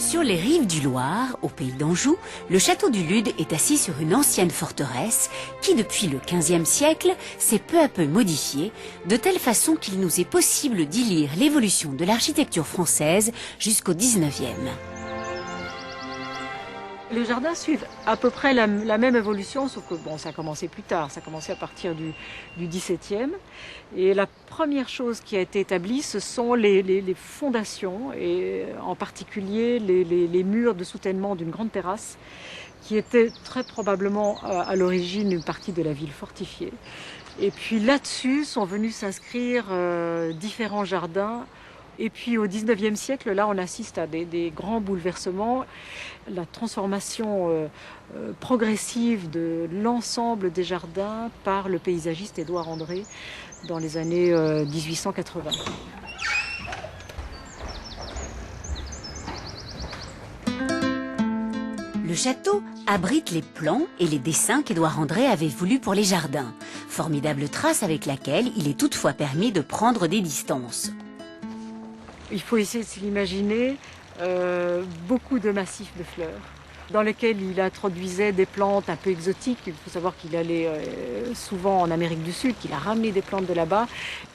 Sur les rives du Loir, au pays d'Anjou, le château du Lude est assis sur une ancienne forteresse qui, depuis le XVe siècle, s'est peu à peu modifiée, de telle façon qu'il nous est possible d'y lire l'évolution de l'architecture française jusqu'au XIXe. Les jardins suivent à peu près la même évolution, sauf que bon, ça a commencé plus tard, ça a commencé à partir du XVIIe. Et la première chose qui a été établie, ce sont les fondations, et en particulier les murs de soutènement d'une grande terrasse, qui était très probablement à l'origine une partie de la ville fortifiée. Et puis là-dessus sont venus s'inscrire différents jardins. Et puis au XIXe siècle, là, on assiste à des grands bouleversements. La transformation progressive de l'ensemble des jardins par le paysagiste Édouard André dans les années 1880. Le château abrite les plans et les dessins qu'Édouard André avait voulu pour les jardins. Formidable trace avec laquelle il est toutefois permis de prendre des distances. Il faut essayer de s'imaginer beaucoup de massifs de fleurs dans lesquels il introduisait des plantes un peu exotiques. Il faut savoir qu'il allait souvent en Amérique du Sud, qu'il a ramené des plantes de là-bas.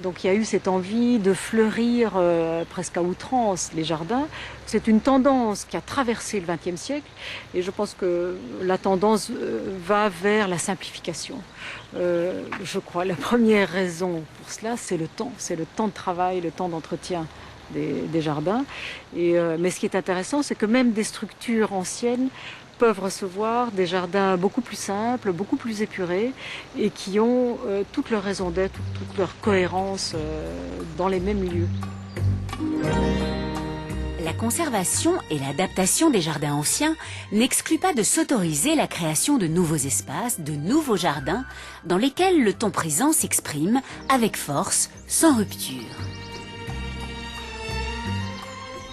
Donc il y a eu cette envie de fleurir presque à outrance les jardins. C'est une tendance qui a traversé le XXe siècle et je pense que la tendance va vers la simplification. Je crois la première raison pour cela, c'est le temps de travail, le temps d'entretien des jardins. Mais ce qui est intéressant, c'est que même des structures anciennes peuvent recevoir des jardins beaucoup plus simples, beaucoup plus épurés et qui ont toute leur raison d'être, toute leur cohérence dans les mêmes lieux. La conservation et l'adaptation des jardins anciens n'excluent pas de s'autoriser la création de nouveaux espaces, de nouveaux jardins dans lesquels le temps présent s'exprime avec force, sans rupture.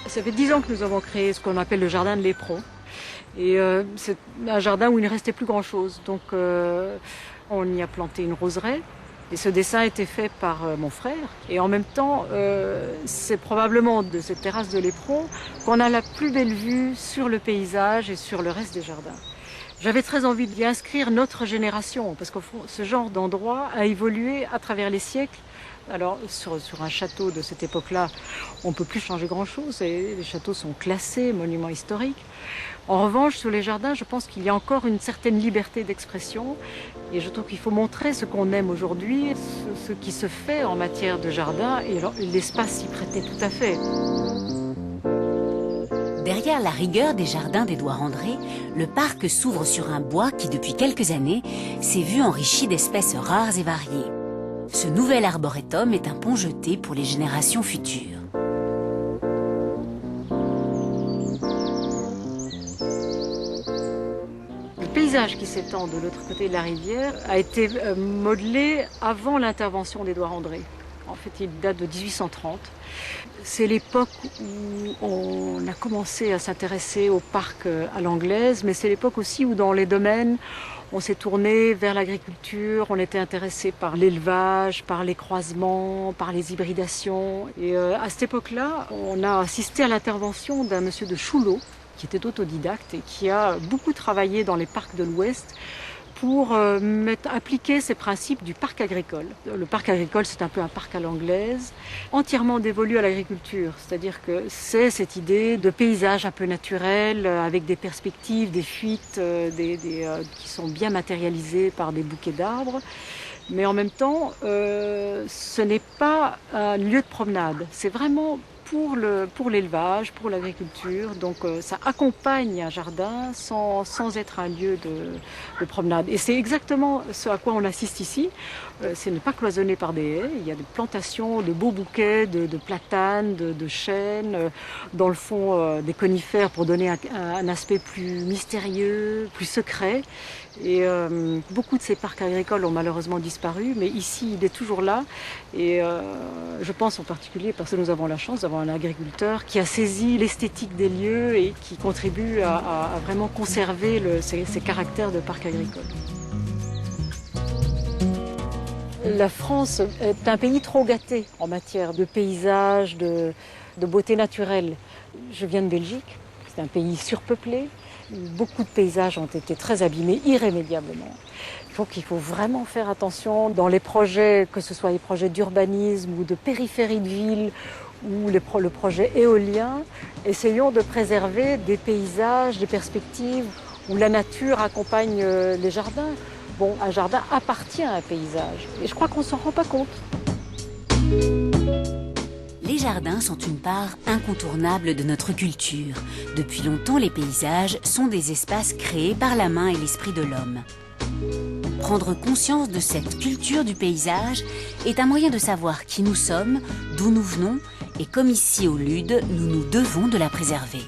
Ça fait 10 ans que nous avons créé ce qu'on appelle le jardin de l'éperon. Et c'est un jardin où il ne restait plus grand-chose. Donc on y a planté une roseraie. Et ce dessin a été fait par mon frère. Et en même temps, c'est probablement de cette terrasse de l'éperon qu'on a la plus belle vue sur le paysage et sur le reste des jardins. J'avais très envie d'y inscrire notre génération, parce que ce genre d'endroit a évolué à travers les siècles. Alors, sur un château de cette époque-là, on ne peut plus changer grand-chose. Les châteaux sont classés, monuments historiques. En revanche, sur les jardins, je pense qu'il y a encore une certaine liberté d'expression. Et je trouve qu'il faut montrer ce qu'on aime aujourd'hui, ce qui se fait en matière de jardin. Et l'espace s'y prêtait tout à fait. Derrière la rigueur des jardins d'Édouard André, le parc s'ouvre sur un bois qui, depuis quelques années, s'est vu enrichi d'espèces rares et variées. Ce nouvel arboretum est un pont jeté pour les générations futures. Le paysage qui s'étend de l'autre côté de la rivière a été modelé avant l'intervention d'Édouard André. En fait, il date de 1830. C'est l'époque où on a commencé à s'intéresser au parc à l'anglaise, mais c'est l'époque aussi où dans les domaines, on s'est tourné vers l'agriculture, on était intéressé par l'élevage, par les croisements, par les hybridations. Et à cette époque-là, on a assisté à l'intervention d'un monsieur de Choulot, qui était autodidacte et qui a beaucoup travaillé dans les parcs de l'Ouest pour appliquer ces principes du parc agricole. Le parc agricole, c'est un peu un parc à l'anglaise, entièrement dévolu à l'agriculture. C'est-à-dire que c'est cette idée de paysage un peu naturel, avec des perspectives, des fuites qui sont bien matérialisées par des bouquets d'arbres. Mais en même temps, ce n'est pas un lieu de promenade. C'est vraiment pour l'élevage, pour l'agriculture. Donc ça accompagne un jardin sans être un lieu de promenade. Et c'est exactement ce à quoi on assiste ici. Ce n'est pas cloisonné par des haies. Il y a des plantations, de beaux bouquets de platanes, de chênes, dans le fond des conifères pour donner un aspect plus mystérieux, plus secret. Et beaucoup de ces parcs agricoles ont malheureusement disparu, mais ici il est toujours là. Et je pense en particulier parce que nous avons la chance d'avoir un agriculteur qui a saisi l'esthétique des lieux et qui contribue à vraiment conserver ces caractères de parc agricole. La France est un pays trop gâté en matière de paysage, de beauté naturelle. Je viens de Belgique. C'est un pays surpeuplé, où beaucoup de paysages ont été très abîmés irrémédiablement. Donc il faut vraiment faire attention dans les projets, que ce soit les projets d'urbanisme ou de périphérie de ville ou le projet éolien. Essayons de préserver des paysages, des perspectives où la nature accompagne les jardins. Bon, un jardin appartient à un paysage et je crois qu'on ne s'en rend pas compte. Les jardins sont une part incontournable de notre culture. Depuis longtemps, les paysages sont des espaces créés par la main et l'esprit de l'homme. Prendre conscience de cette culture du paysage est un moyen de savoir qui nous sommes, d'où nous venons et comme ici au Lude, nous nous devons de la préserver.